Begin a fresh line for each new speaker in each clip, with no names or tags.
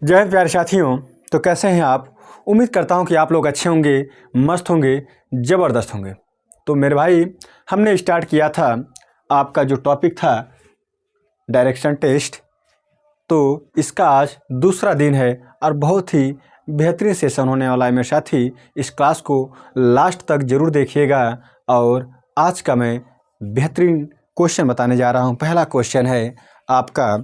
जय हिंद प्यारे साथियों। तो कैसे हैं आप? उम्मीद करता हूं कि आप लोग अच्छे होंगे, मस्त होंगे, ज़बरदस्त होंगे। तो मेरे भाई, हमने स्टार्ट किया था आपका जो टॉपिक था डायरेक्शन टेस्ट। तो इसका आज दूसरा दिन है और बहुत ही बेहतरीन सेशन होने वाला है मेरे साथी। इस क्लास को लास्ट तक ज़रूर देखिएगा। और आज का मैं बेहतरीन क्वेश्चन बताने जा रहा हूं। पहला क्वेश्चन है आपका,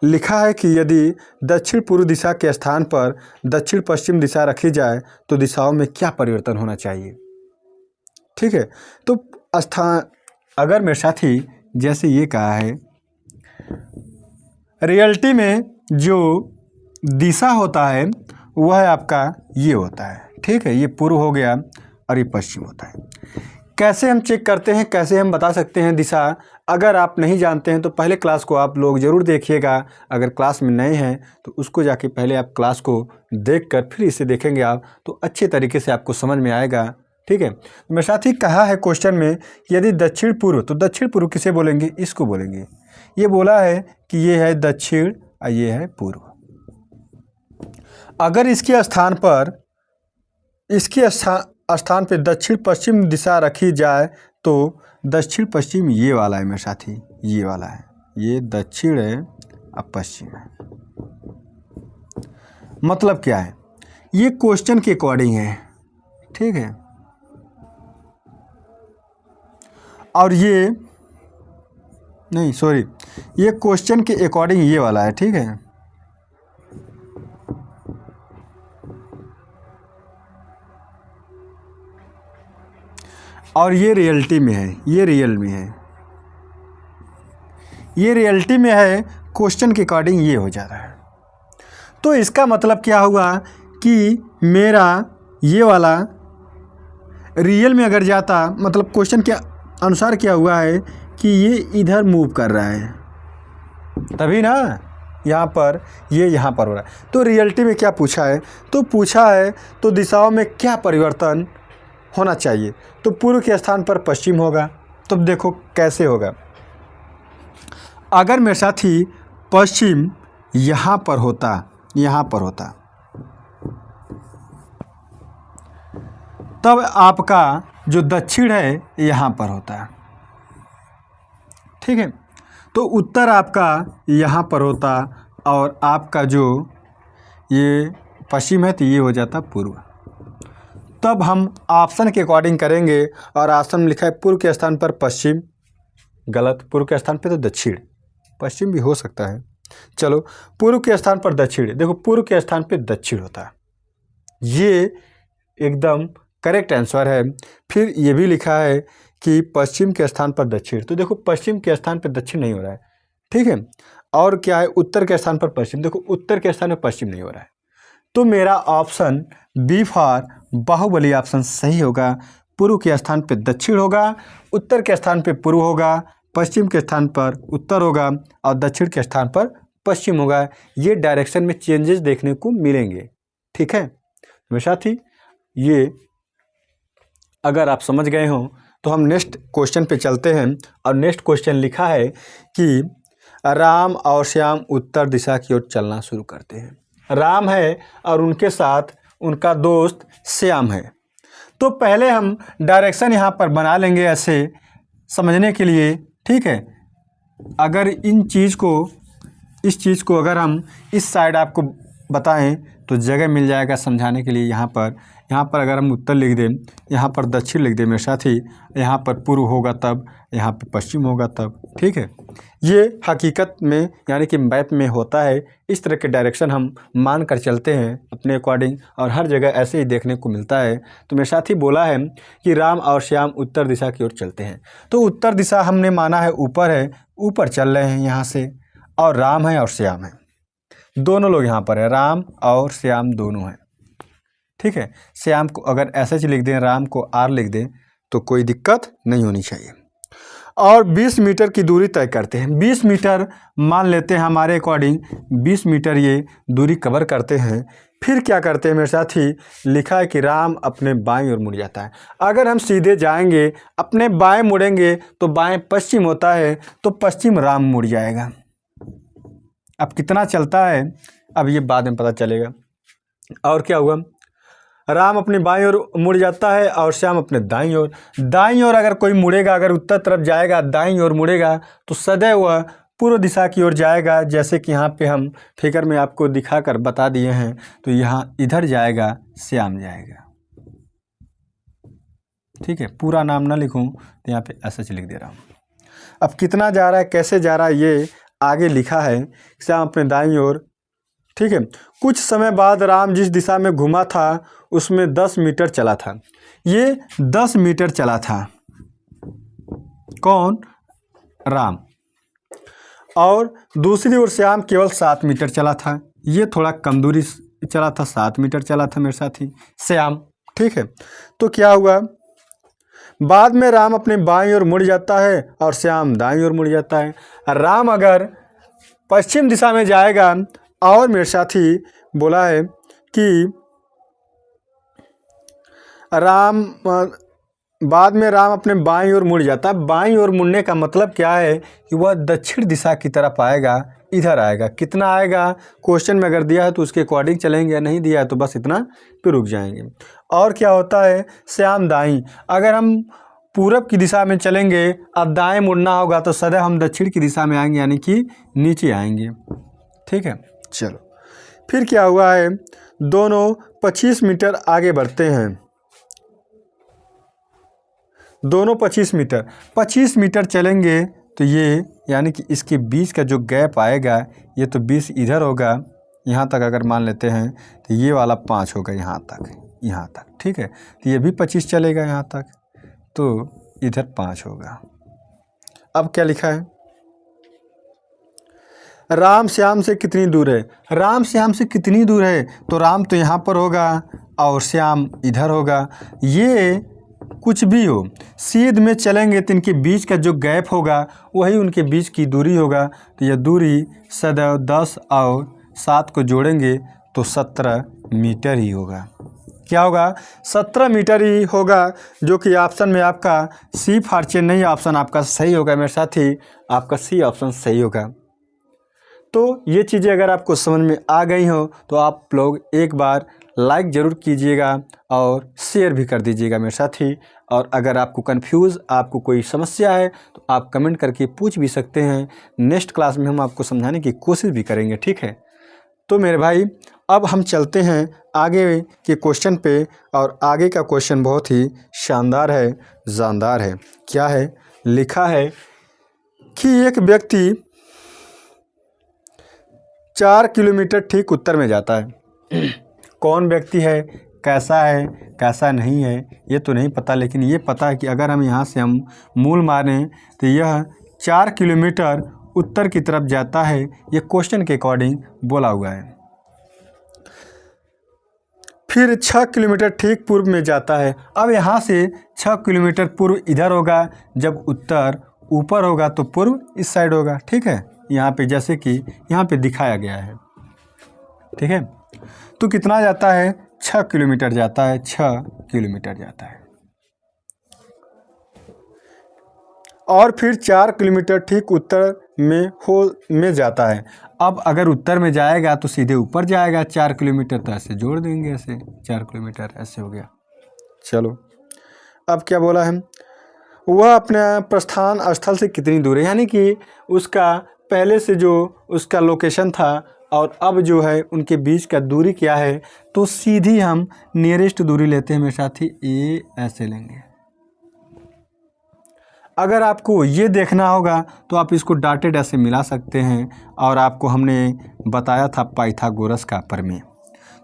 लिखा है कि यदि दक्षिण पूर्व दिशा के स्थान पर दक्षिण पश्चिम दिशा रखी जाए तो दिशाओं में क्या परिवर्तन होना चाहिए। ठीक है, तो स्थान अगर मेरे साथी जैसे ये कहा है, रियलिटी में जो दिशा होता है वह आपका ये होता है। ठीक है, ये पूर्व हो गया और ये पश्चिम होता है। कैसे हम चेक करते हैं, कैसे हम बता सकते हैं दिशा? अगर आप नहीं जानते हैं तो पहले क्लास को आप लोग ज़रूर देखिएगा। अगर क्लास में नए हैं तो उसको जाके पहले आप क्लास को देखकर फिर इसे देखेंगे आप, तो अच्छे तरीके से आपको समझ में आएगा। ठीक है, मेरे साथ ही कहा है क्वेश्चन में, यदि दक्षिण पूर्व, तो दक्षिण पूर्व किसे बोलेंगे? इसको बोलेंगे। ये बोला है कि ये है दक्षिण और ये है पूर्व। अगर इसके स्थान पर स्थान पे दक्षिण पश्चिम दिशा रखी जाए तो दक्षिण पश्चिम ये वाला है मेरे साथी, ये वाला है, ये दक्षिण है और पश्चिम है। मतलब क्या है? ये क्वेश्चन के अकॉर्डिंग है। ठीक है, और ये नहीं, सॉरी, ये क्वेश्चन के अकॉर्डिंग ये वाला है। ठीक है, और ये रियलिटी में है, ये रियल में है, ये रियलिटी में है। क्वेश्चन के अकॉर्डिंग ये हो जा रहा है। तो इसका मतलब क्या हुआ कि मेरा ये वाला रियल में अगर जाता, मतलब क्वेश्चन के अनुसार क्या हुआ है कि ये इधर मूव कर रहा है, तभी ना यहाँ पर ये यहाँ पर हो रहा है। तो रियलिटी में क्या पूछा है? तो पूछा है तो दिशाओं में क्या परिवर्तन होना चाहिए। तो पूर्व के स्थान पर पश्चिम होगा। तो देखो कैसे होगा। अगर मेरे साथी पश्चिम यहाँ पर होता, यहाँ पर होता, तब आपका जो दक्षिण है यहाँ पर होता। ठीक है, तो उत्तर आपका यहाँ पर होता और आपका जो ये पश्चिम है तो ये हो जाता पूर्व। तब हम ऑप्शन के अकॉर्डिंग करेंगे और ऑप्शन में लिखा है पूर्व के स्थान पर पश्चिम। गलत, पूर्व के स्थान पे तो दक्षिण, पश्चिम भी हो सकता है। चलो, पूर्व के स्थान पर दक्षिण, देखो पूर्व के स्थान पे दक्षिण होता है, ये एकदम करेक्ट आंसर है। फिर ये भी लिखा है कि पश्चिम के स्थान पर दक्षिण, तो देखो पश्चिम के स्थान पर दक्षिण नहीं हो रहा है। ठीक है, और क्या है, उत्तर के स्थान पर पश्चिम, देखो उत्तर के स्थान पर पश्चिम नहीं हो रहा है। तो मेरा option B for Baahubali option सही होगा। पूर्व के स्थान पे दक्षिण होगा, उत्तर के स्थान पे पूर्व होगा, पश्चिम के स्थान पर उत्तर होगा और दक्षिण के स्थान पर पश्चिम होगा। ये डायरेक्शन में चेंजेस देखने को मिलेंगे। ठीक है मेरे साथी, ये अगर आप समझ गए हो तो हम नेक्स्ट क्वेश्चन पे चलते हैं। और नेक्स्ट क्वेश्चन लिखा है कि राम और श्याम उत्तर दिशा की ओर चलना शुरू करते हैं। राम है और उनके साथ उनका दोस्त श्याम है। तो पहले हम डायरेक्शन यहाँ पर बना लेंगे ऐसे समझने के लिए। ठीक है, अगर इस चीज़ को अगर हम इस साइड आपको बताएं तो जगह मिल जाएगा समझाने के लिए। यहाँ पर अगर हम उत्तर लिख दें, यहाँ पर दक्षिण लिख दें मेरे साथी, यहाँ पर पूर्व होगा तब, यहाँ पर पश्चिम होगा तब। ठीक है, ये हकीकत में यानी कि मैप में होता है। इस तरह के डायरेक्शन हम मान कर चलते हैं अपने अकॉर्डिंग, और हर जगह ऐसे ही देखने को मिलता है। तो मेरे साथ ही बोला है कि राम और श्याम उत्तर दिशा की ओर चलते हैं। तो उत्तर दिशा हमने माना है ऊपर है, ऊपर चल रहे हैं यहाँ से, और राम है और श्याम है, दोनों लोग यहाँ पर है, राम और श्याम दोनों हैं। ठीक है, श्याम को अगर ऐसे ही लिख दें, राम को आर लिख दें तो कोई दिक्कत नहीं होनी चाहिए। और 20 मीटर की दूरी तय करते हैं। 20 मीटर मान लेते हैं हमारे अकॉर्डिंग, 20 मीटर ये दूरी कवर करते हैं। फिर क्या करते हैं मेरे साथी, लिखा है कि राम अपने बाएं ओर मुड़ जाता है। अगर हम सीधे जाएंगे, अपने बाएं मुड़ेंगे तो बाएं पश्चिम होता है, तो पश्चिम राम मुड़ जाएगा। अब कितना चलता है अब ये बाद में पता चलेगा। और क्या हुआ, राम अपनी बाईं ओर मुड़ जाता है और श्याम अपने दाईं ओर। दाईं ओर अगर कोई मुड़ेगा, अगर उत्तर तरफ जाएगा, दाईं ओर मुड़ेगा तो सदैव वह पूर्व दिशा की ओर जाएगा। जैसे कि यहाँ पे हम फिगर में आपको दिखाकर बता दिए हैं। तो यहाँ इधर जाएगा, श्याम जाएगा। ठीक है, पूरा नाम ना लिखूं तो यहाँ पे ऐसा लिख दे रहा हूँ। अब कितना जा रहा है, कैसे जा रहा है, ये आगे लिखा है। श्याम अपने दाईं ओर। ठीक है, कुछ समय बाद राम जिस दिशा में घूमा था उसमें 10 मीटर चला था। ये 10 मीटर चला था, कौन, राम। और दूसरी ओर श्याम केवल 7 मीटर चला था। ये थोड़ा कम दूरी चला था, 7 मीटर चला था मेरे साथी श्याम। ठीक है, तो क्या हुआ, बाद में राम अपने बाईं ओर मुड़ जाता है और श्याम दाईं ओर मुड़ जाता है। राम अगर पश्चिम दिशा में जाएगा और मेरे साथी बोला है कि राम बाद में राम अपने बाईं ओर मुड़ जाता है। बाईं ओर मुड़ने का मतलब क्या है कि वह दक्षिण दिशा की तरफ आएगा, इधर आएगा। कितना आएगा, क्वेश्चन में अगर दिया है तो उसके अकॉर्डिंग चलेंगे, या नहीं दिया है तो बस इतना पे रुक जाएंगे। और क्या होता है, श्याम दाईं। अगर हम पूरब की दिशा में चलेंगे और दाएं मुड़ना होगा तो सदैव हम दक्षिण की दिशा में आएंगे, यानी कि नीचे आएंगे। ठीक है, चलो फिर क्या हुआ है, दोनों 25 मीटर आगे बढ़ते हैं। दोनों 25 मीटर चलेंगे तो ये यानी कि इसके बीच का जो गैप आएगा ये तो 20 इधर होगा, यहाँ तक अगर मान लेते हैं तो ये वाला 5 होगा यहाँ तक। ठीक है, तो ये भी 25 चलेगा यहाँ तक, तो इधर 5 होगा। अब क्या लिखा है, राम श्याम से कितनी दूर है। राम श्याम से कितनी दूर है, तो राम तो यहाँ पर होगा और श्याम इधर होगा। ये कुछ भी हो, सीध में चलेंगे तो इनके बीच का जो गैप होगा वही उनके बीच की दूरी होगा। तो यह दूरी सदैव 10 और 7 को जोड़ेंगे तो 17 मीटर ही होगा। क्या होगा, 17 मीटर ही होगा, जो कि ऑप्शन में आपका सी फॉर चेन्नई ऑप्शन आपका सही होगा मेरे साथी, आपका सी ऑप्शन सही होगा। तो ये चीज़ें अगर आपको समझ में आ गई हो तो आप लोग एक बार लाइक ज़रूर कीजिएगा और शेयर भी कर दीजिएगा मेरे साथी। और अगर आपको कंफ्यूज, आपको कोई समस्या है तो आप कमेंट करके पूछ भी सकते हैं। नेक्स्ट क्लास में हम आपको समझाने की कोशिश भी करेंगे। ठीक है, तो मेरे भाई अब हम चलते हैं आगे के क्वेश्चन पे। और आगे का क्वेश्चन बहुत ही शानदार है, जानदार है। क्या है, लिखा है कि एक व्यक्ति 4 किलोमीटर ठीक उत्तर में जाता है। कौन व्यक्ति है, कैसा है, कैसा नहीं है, ये तो नहीं पता, लेकिन ये पता है कि अगर हम यहाँ से हम मूल मारें तो यह 4 किलोमीटर उत्तर की तरफ जाता है। ये क्वेश्चन के अकॉर्डिंग बोला हुआ है। फिर 6 किलोमीटर ठीक पूर्व में जाता है। अब यहाँ से 6 किलोमीटर पूर्व इधर होगा, जब उत्तर ऊपर होगा तो पूर्व इस साइड होगा। ठीक है, यहाँ पे जैसे कि यहाँ पे दिखाया गया है। ठीक है, तो कितना जाता है, 6 किलोमीटर जाता है, 6 किलोमीटर जाता है। और फिर 4 किलोमीटर ठीक उत्तर में जाता है। अब अगर उत्तर में जाएगा तो सीधे ऊपर जाएगा 4 किलोमीटर, तो ऐसे जोड़ देंगे, ऐसे 4 किलोमीटर ऐसे हो गया। चलो अब क्या बोला है, वह अपने प्रस्थान स्थल से कितनी दूर है, यानी कि उसका पहले से जो उसका लोकेशन था और अब जो है उनके बीच का दूरी क्या है। तो सीधी हम नियरेस्ट दूरी लेते हैं मेरे साथी, ए ऐसे लेंगे। अगर आपको ये देखना होगा तो आप इसको डॉटेड ऐसे मिला सकते हैं। और आपको हमने बताया था पाइथागोरस का प्रमेय।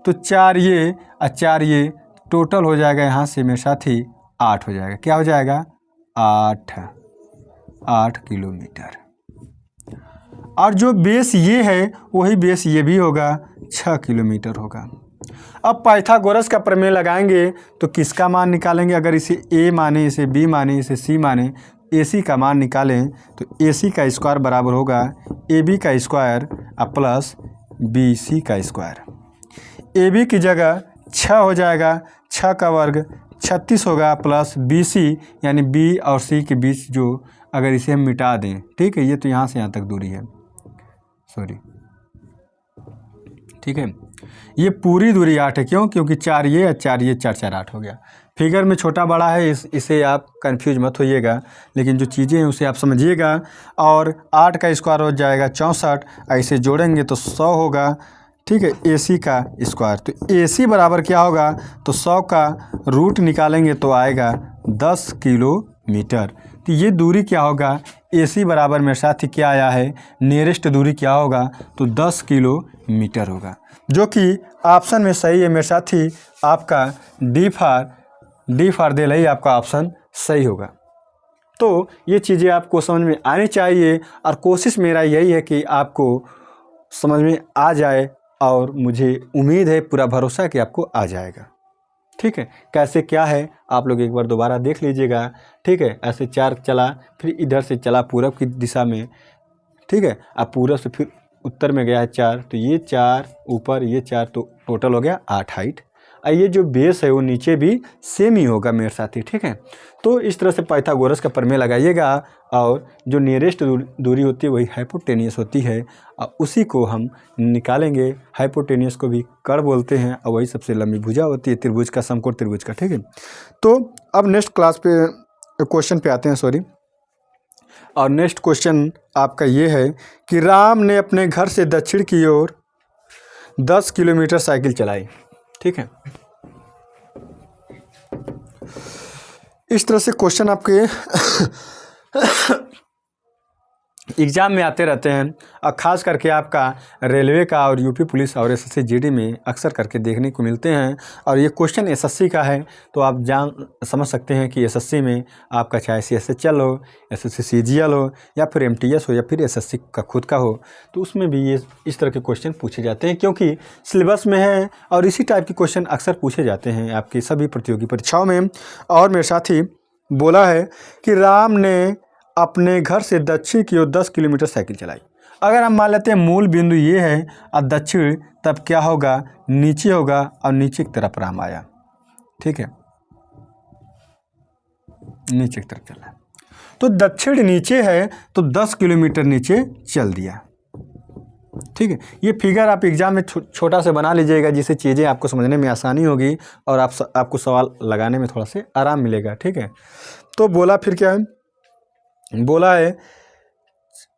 तो 4 ये और 4 ये टोटल हो जाएगा यहाँ से मेरे साथी 8 हो जाएगा। क्या हो जाएगा, 8 किलोमीटर। और जो बेस ये है वही बेस ये भी होगा, 6 किलोमीटर होगा। अब पाइथागोरस का प्रमेय लगाएंगे तो किसका मान निकालेंगे, अगर इसे ए माने, इसे बी माने, इसे सी माने, AC का मान निकालें तो AC का स्क्वायर बराबर होगा AB का स्क्वायर प्लस BC का स्क्वायर। AB की जगह 6 हो जाएगा, 6 का वर्ग 36 होगा, प्लस BC यानी B और C के बीच जो, अगर इसे हम मिटा दें, ठीक है, ये तो यहाँ से यहाँ तक दूरी है, सॉरी ठीक है। ये पूरी दूरी 8 है, क्यों? क्योंकि 4 ये और 4 ये, 4 4 8 हो गया। फिगर में छोटा बड़ा है, इसे आप कंफ्यूज मत होइएगा, लेकिन जो चीज़ें हैं उसे आप समझिएगा। और 8 का स्क्वायर हो जाएगा 64, ऐसे जोड़ेंगे तो 100 होगा, ठीक है। AC का स्क्वायर, तो AC बराबर क्या होगा? तो 100 का रूट निकालेंगे तो आएगा 10 किलोमीटर। तो ये दूरी क्या होगा? AC बराबर मेरे साथ ही क्या आया है? नियरेस्ट दूरी क्या होगा? तो 10 किलोमीटर होगा, जो कि ऑप्शन में सही है मेरे साथी। आपका डी फॉर दिल ही आपका ऑप्शन सही होगा। तो ये चीज़ें आपको समझ में आनी चाहिए, और कोशिश मेरा यही है कि आपको समझ में आ जाए, और मुझे उम्मीद है, पूरा भरोसा है कि आपको आ जाएगा, ठीक है। कैसे क्या है आप लोग एक बार दोबारा देख लीजिएगा, ठीक है। ऐसे 4 चला, फिर इधर से चला पूरब की दिशा में, ठीक है। अब पूरब से फिर उत्तर में गया है 4, तो ये 4 ऊपर, ये 4, तो टोटल हो गया 8 हाइट। और ये जो बेस है वो नीचे भी सेम ही होगा मेरे साथी, ठीक है। तो इस तरह से पाइथागोरस का प्रमेय लगाइएगा, और जो नियरेस्ट दूरी होती है वही हाइपोटेनियस होती है, और उसी को हम निकालेंगे। हाइपोटेनियस को भी कर्ण बोलते हैं, और वही सबसे लंबी भुजा होती है त्रिभुज का, समकोण त्रिभुज का, ठीक है। तो अब नेक्स्ट क्लास पे क्वेश्चन पे आते हैं, सॉरी। और नेक्स्ट क्वेश्चन आपका ये है कि राम ने अपने घर से दक्षिण की ओर 10 किलोमीटर साइकिल चलाई, ठीक है। इस तरह से क्वेश्चन आपके एग्ज़ाम में आते रहते हैं, और ख़ास करके आपका रेलवे का और यूपी पुलिस और SSC GD में अक्सर करके देखने को मिलते हैं। और ये क्वेश्चन SSC का है, तो आप समझ सकते हैं कि SSC में आपका चाहे CSHL हो, SSC CGL हो, या फिर MTS हो, या फिर SSC का खुद का हो, तो उसमें भी ये इस तरह के क्वेश्चन पूछे जाते हैं, क्योंकि सिलेबस में है, और इसी टाइप के क्वेश्चन अक्सर पूछे जाते हैं आपकी सभी प्रतियोगी परीक्षाओं में। और मेरे साथ ही बोला है कि राम ने अपने घर से दक्षिण की ओर 10 किलोमीटर साइकिल चलाई। अगर हम मान लेते हैं मूल बिंदु ये है और दक्षिण, तब क्या होगा? नीचे होगा, और नीचे की तरफ राम आया, ठीक है। नीचे की तरफ चला, तो दक्षिण नीचे है, तो 10 किलोमीटर नीचे चल दिया, ठीक है। ये फिगर आप एग्जाम में छोटा सा बना लीजिएगा, जिससे चीज़ें आपको समझने में आसानी होगी, और आपको सवाल लगाने में थोड़ा सा आराम मिलेगा, ठीक है। तो बोला फिर क्या है? बोला है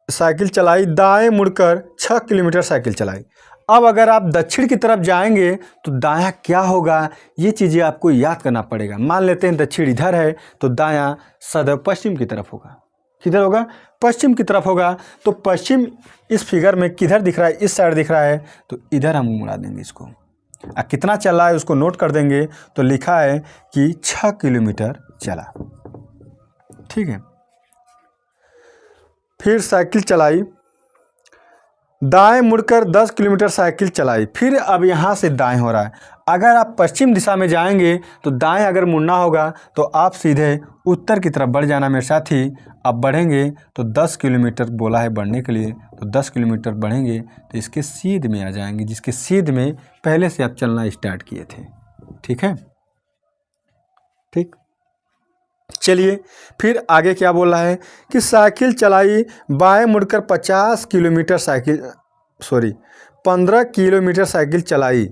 साइकिल चलाई, दाएं मुड़कर 6 किलोमीटर साइकिल चलाई। अब अगर आप दक्षिण की तरफ जाएंगे तो दायां क्या होगा? ये चीज़ें आपको याद करना पड़ेगा। मान लेते हैं दक्षिण इधर है, तो दायां सदैव पश्चिम की तरफ होगा। किधर होगा? पश्चिम की तरफ होगा। तो पश्चिम इस फिगर में किधर दिख रहा है? इस साइड दिख रहा है, तो इधर हम मुड़ा देंगे इसको। कितना चल रहा है उसको नोट कर देंगे, तो लिखा है कि 6 किलोमीटर चला, ठीक है। फिर साइकिल चलाई, दाएं मुड़कर 10 किलोमीटर साइकिल चलाई। फिर अब यहाँ से दाएं हो रहा है। अगर आप पश्चिम दिशा में जाएंगे तो दाएं अगर मुड़ना होगा तो आप सीधे उत्तर की तरफ बढ़ जाना मेरे साथी। अब बढ़ेंगे तो 10 किलोमीटर बोला है बढ़ने के लिए, तो 10 किलोमीटर बढ़ेंगे तो इसके सीध में आ जाएंगे, जिसके सीध में पहले से आप चलना स्टार्ट किए थे, ठीक है। ठीक, चलिए फिर आगे क्या बोल रहा है कि साइकिल चलाई, बाएं मुड़कर 15 किलोमीटर साइकिल चलाई।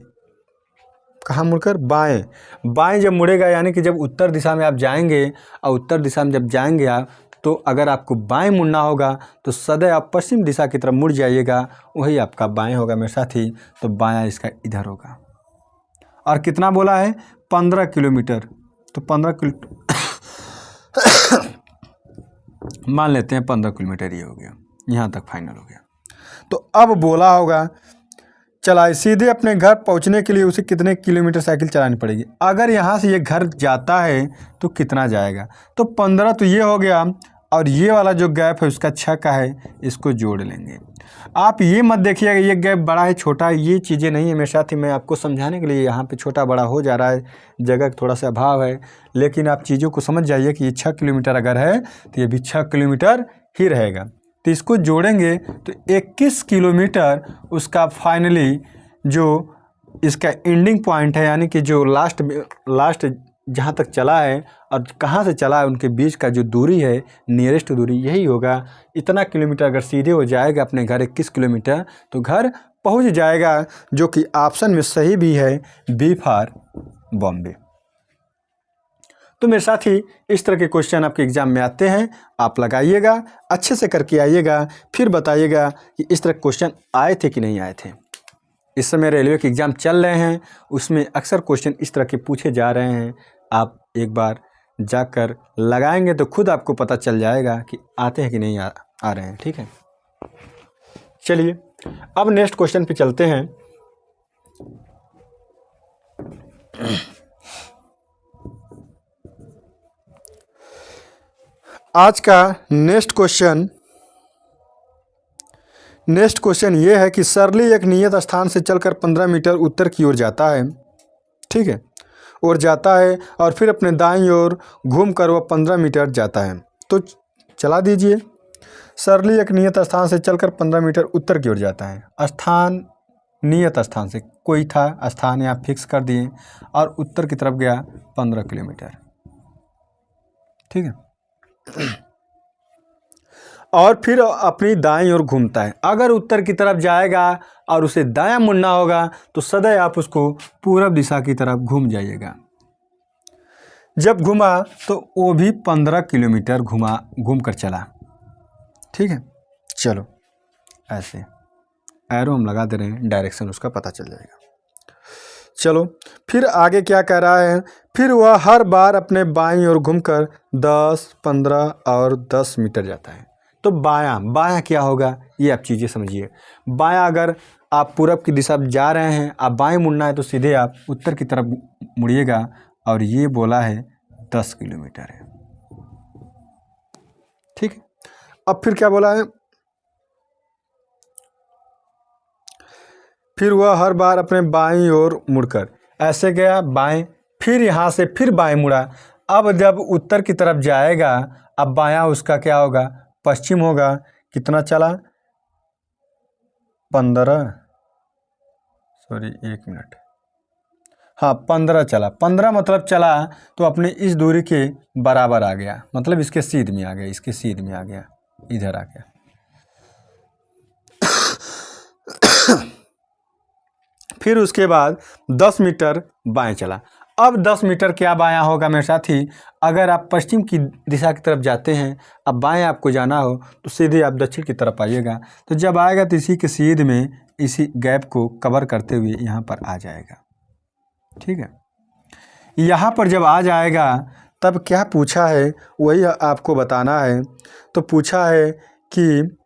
कहाँ मुड़कर? बाएं। बाएं जब मुड़ेगा यानी कि जब उत्तर दिशा में आप जाएंगे, और उत्तर दिशा में जब जाएंगे आप, तो अगर आपको बाएं मुड़ना होगा तो सदैव आप पश्चिम दिशा की तरफ मुड़ जाइएगा, वही आपका बाएं होगा मेरे साथी। तो बायां इसका इधर होगा। और कितना बोला है? 15 किलोमीटर। तो 15 किलोमीटर मान लेते हैं 15 किलोमीटर ये हो गया, यहाँ तक फाइनल हो गया। तो अब बोला होगा चलाए, सीधे अपने घर पहुँचने के लिए उसे कितने किलोमीटर साइकिल चलानी पड़ेगी। अगर यहाँ से ये घर जाता है तो कितना जाएगा? तो 15 तो ये हो गया, और ये वाला जो गैप है उसका 6 का है, इसको जोड़ लेंगे। आप ये मत देखिएगा ये गैप बड़ा है छोटा है, ये चीज़ें नहीं है मेरे साथ ही। मैं आपको समझाने के लिए यहाँ पे छोटा बड़ा हो जा रहा है, जगह का थोड़ा सा अभाव है, लेकिन आप चीज़ों को समझ जाइए कि ये 6 किलोमीटर अगर है तो ये भी 6 किलोमीटर ही रहेगा। तो इसको जोड़ेंगे तो 21 किलोमीटर उसका फाइनली जो इसका एंडिंग पॉइंट है, यानी कि जो लास्ट जहाँ तक चला है और कहाँ से चला है उनके बीच का जो दूरी है, नियरेस्ट दूरी यही होगा। इतना किलोमीटर अगर सीधे हो जाएगा अपने घर 21 किलोमीटर, तो घर पहुंच जाएगा, जो कि ऑप्शन में सही भी है, बी फॉर बॉम्बे। तो मेरे साथ ही इस तरह के क्वेश्चन आपके एग्जाम में आते हैं, आप लगाइएगा, अच्छे से करके आइएगा, फिर बताइएगा कि इस तरह क्वेश्चन आए थे कि नहीं आए थे। इस समय रेलवे के एग्ज़ाम चल रहे हैं, उसमें अक्सर क्वेश्चन इस तरह के पूछे जा रहे हैं। आप एक बार जाकर लगाएंगे तो खुद आपको पता चल जाएगा कि आते हैं कि नहीं आ रहे हैं। ठीक है, चलिए अब नेक्स्ट क्वेश्चन पे चलते हैं। आज का नेक्स्ट क्वेश्चन ये है कि सरली एक नियत स्थान से चलकर 15 मीटर उत्तर की ओर जाता है, ठीक है, और जाता है और फिर अपने दाईं ओर घूमकर वह 15 मीटर जाता है। तो चला दीजिए। सरली एक नियत स्थान से चलकर 15 मीटर उत्तर की ओर जाता है। स्थान, नियत स्थान से कोई था, स्थान यहाँ फिक्स कर दिए और उत्तर की तरफ गया 15 किलोमीटर, ठीक है, और फिर अपनी दाईं ओर घूमता है। अगर उत्तर की तरफ जाएगा और उसे दायां मुड़ना होगा तो सदैव आप उसको पूरब दिशा की तरफ घूम जाइएगा। जब घूमा तो वो भी 15 किलोमीटर घूम कर चला, ठीक है। चलो ऐसे एरो हम लगा दे रहे हैं, डायरेक्शन उसका पता चल जाएगा। चलो फिर आगे क्या कह रहा है, फिर वह हर बार अपने बाईं ओर घूमकर 10, 15 और 10 मीटर जाता है। तो बायां क्या होगा, ये आप चीज़ें समझिए। बायां, अगर आप पूरब की दिशा में जा रहे हैं, आप बाएं मुड़ना है तो सीधे आप उत्तर की तरफ मुड़िएगा, और ये बोला है 10 किलोमीटर है, ठीक है। अब फिर क्या बोला है, फिर वह हर बार अपने बाईं ओर मुड़कर ऐसे गया बाएं, फिर यहाँ से फिर बाएं मुड़ा। अब जब उत्तर की तरफ जाएगा, अब बायां उसका क्या होगा, पश्चिम होगा। कितना चला, 15, सॉरी 1 मिनट, हाँ 15 चला। 15 मतलब चला तो अपने इस दूरी के बराबर आ गया, मतलब इसके सीध में आ गया, इसके सीध में आ गया, इधर आ गया। फिर उसके बाद 10 मीटर बाएं चला। अब 10 मीटर क्या बायां होगा मेरे साथी, अगर आप पश्चिम की दिशा की तरफ जाते हैं, अब बाएं आपको जाना हो तो सीधे आप दक्षिण की तरफ आइएगा। तो जब आएगा तो इसी के सीध में, इसी गैप को कवर करते हुए यहाँ पर आ जाएगा, ठीक है। यहाँ पर जब आ जाएगा तब क्या पूछा है वही आपको बताना है। तो पूछा है कि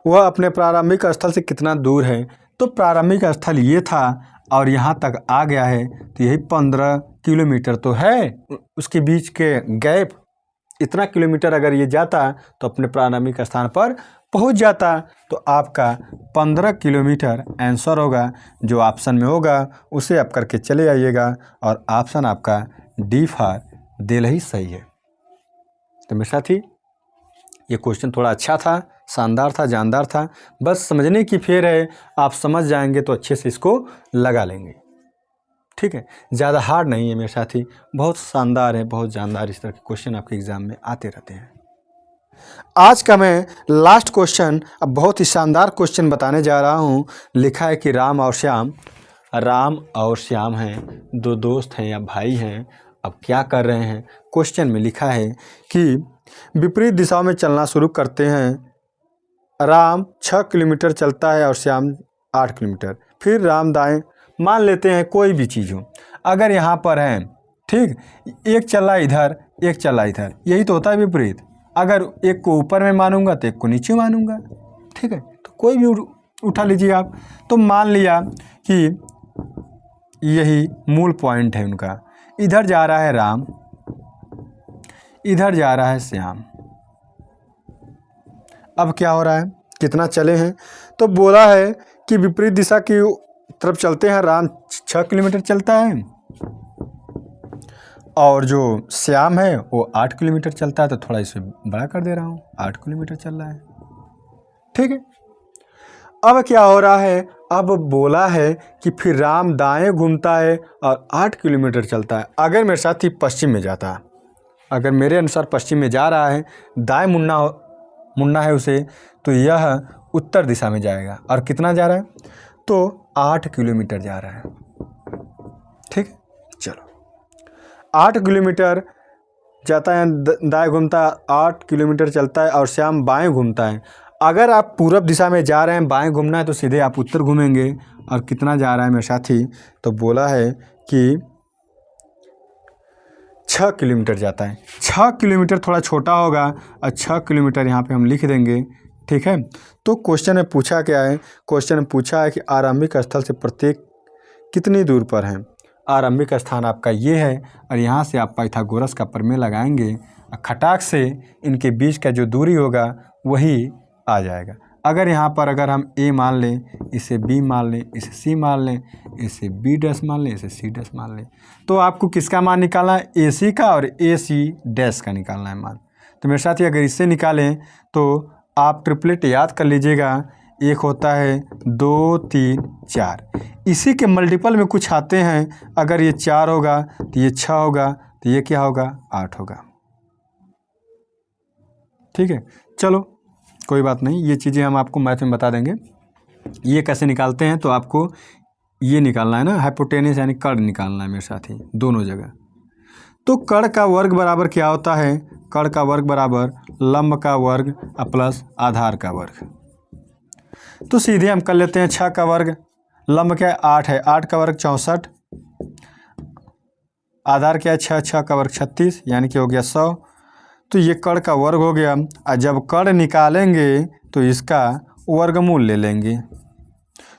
वह अपने प्रारंभिक स्थल से कितना दूर है। तो प्रारंभिक स्थल ये था और यहाँ तक आ गया है, तो यही 15 किलोमीटर तो है। उसके बीच के गैप, इतना किलोमीटर अगर ये जाता तो अपने प्रारंभिक स्थान पर पहुँच जाता। तो आपका 15 किलोमीटर आंसर होगा, जो ऑप्शन में होगा उसे आप करके चले आइएगा, और ऑप्शन आपका डी फॉर दिल्ली सही है। तो मेरे साथी ये क्वेश्चन थोड़ा अच्छा था, शानदार था, जानदार था, बस समझने की फेर है। आप समझ जाएंगे तो अच्छे से इसको लगा लेंगे, ठीक है। ज़्यादा हार्ड नहीं है मेरे साथी, बहुत शानदार है, बहुत जानदार इस तरह के क्वेश्चन आपके एग्ज़ाम में आते रहते हैं। आज का मैं लास्ट क्वेश्चन, अब बहुत ही शानदार क्वेश्चन बताने जा रहा हूँ। लिखा है कि राम और श्याम हैं, दो दोस्त हैं या भाई हैं। अब क्या कर रहे हैं, क्वेश्चन में लिखा है कि विपरीत दिशाओं में चलना शुरू करते हैं। राम 6 किलोमीटर चलता है और श्याम 8 किलोमीटर। फिर राम दाएं, मान लेते हैं कोई भी चीज़ हो, अगर यहाँ पर है, ठीक, एक चला इधर, एक चला इधर, यही तो होता है विपरीत। अगर एक को ऊपर में मानूंगा तो एक को नीचे मानूंगा, ठीक है। तो कोई भी उठा लीजिए आप। तो मान लिया कि यही मूल पॉइंट है उनका। इधर जा रहा है राम, इधर जा रहा है श्याम। अब क्या हो रहा है, कितना चले हैं, तो बोला है कि विपरीत दिशा की तरफ चलते हैं। राम 6 किलोमीटर चलता है और जो श्याम है वो 8 किलोमीटर चलता है। तो थोड़ा इसे बड़ा कर दे रहा हूँ, 8 किलोमीटर चल रहा है, ठीक है। अब क्या हो रहा है, अब बोला है कि फिर राम दाएं घूमता है और 8 किलोमीटर चलता है। अगर मेरे साथी पश्चिम में जाता, अगर मेरे अनुसार पश्चिम में जा रहा है, दाएं मुड़ना है उसे, तो यह उत्तर दिशा में जाएगा। और कितना जा रहा है? तो 8 किलोमीटर जा रहा है। ठीक है, चलो 8 किलोमीटर जाता है, दाएं घूमता है, 8 किलोमीटर चलता है और श्याम बाएं घूमता है। अगर आप पूरब दिशा में जा रहे हैं, बाएं घूमना है, तो सीधे आप उत्तर घूमेंगे। और कितना जा रहा है मेरे साथी? तो बोला है कि 6 किलोमीटर जाता है। 6 किलोमीटर थोड़ा छोटा होगा और 6 किलोमीटर यहाँ पे हम लिख देंगे। ठीक है, तो क्वेश्चन में पूछा क्या है? क्वेश्चन में पूछा है कि आरंभिक स्थल से प्रत्येक कितनी दूर पर है। आरंभिक स्थान आपका ये है और यहाँ से आप पाइथागोरस का प्रमेय लगाएंगे, खटाक से इनके बीच का जो दूरी होगा वही आ जाएगा। अगर यहाँ पर अगर हम ए मान लें, इसे बी मान लें, इसे सी मान लें, इसे बी डैश मान लें, इसे सी डैश मान लें, तो आपको किसका मान निकालना है? ए सी का और ए सी डैश का निकालना है मान। तो मेरे साथ ही अगर इससे निकालें तो आप ट्रिपलेट याद कर लीजिएगा। एक होता है 2 3 4, इसी के मल्टीपल में कुछ आते हैं। अगर ये 4 होगा तो ये 6 होगा, तो ये क्या होगा? 8 होगा। ठीक है, चलो कोई बात नहीं, ये चीज़ें हम आपको मैथ में बता देंगे। ये कैसे निकालते हैं? तो आपको ये निकालना है ना, हाइपोटेनस यानी कर्ण निकालना है मेरे साथी, दोनों जगह। तो कर्ण का वर्ग बराबर क्या होता है? कर्ण का वर्ग बराबर लंब का वर्ग प्लस आधार का वर्ग। तो सीधे हम कर लेते हैं 6 का वर्ग, लंब क्या है? 8 है, 8 का वर्ग 64, आधार क्या है? 6, 6 का वर्ग 36, यानी कि हो गया 100। तो ये कर्ण का वर्ग हो गया। और जब कर्ण निकालेंगे तो इसका वर्गमूल ले लेंगे,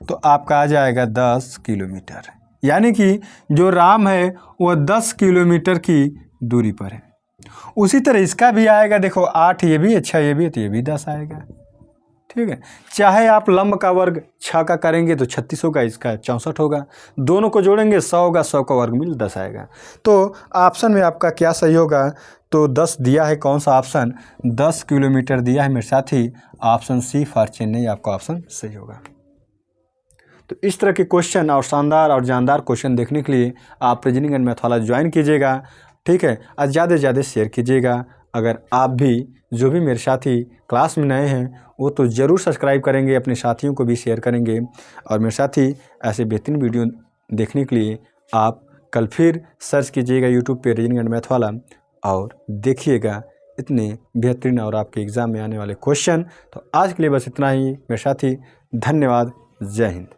तो आपका आ जाएगा 10 किलोमीटर। यानी कि जो राम है वो 10 किलोमीटर की दूरी पर है। उसी तरह इसका भी आएगा, देखो 8 ये भी है, 6 ये भी है, तो ये भी 10 आएगा। ठीक है, चाहे आप लंब का वर्ग 6 का करेंगे तो 36 होगा, इसका 64 होगा, दोनों को जोड़ेंगे 100 होगा, 100 का वर्गमूल 10 आएगा। तो ऑप्शन में आपका क्या सही होगा? तो 10 दिया है, कौन सा ऑप्शन? 10 किलोमीटर दिया है मेरे साथी, ऑप्शन सी फॉर चेन्नई आपका ऑप्शन सही होगा। तो इस तरह के क्वेश्चन और शानदार और जानदार क्वेश्चन देखने के लिए आप रीजनिंग एंड मैथ वाला ज्वाइन कीजिएगा। ठीक है, और ज़्यादा से ज़्यादा शेयर कीजिएगा। अगर आप भी जो भी मेरे साथी क्लास में नए हैं वो तो ज़रूर सब्सक्राइब करेंगे, अपने साथियों को भी शेयर करेंगे। और मेरे साथी ऐसे बेहतरीन वीडियो देखने के लिए आप कल फिर सर्च कीजिएगा यूट्यूब पे रीजनिंग एंड मैथ वाला और देखिएगा इतने बेहतरीन और आपके एग्ज़ाम में आने वाले क्वेश्चन। तो आज के लिए बस इतना ही मेरे साथी, धन्यवाद, जय हिंद।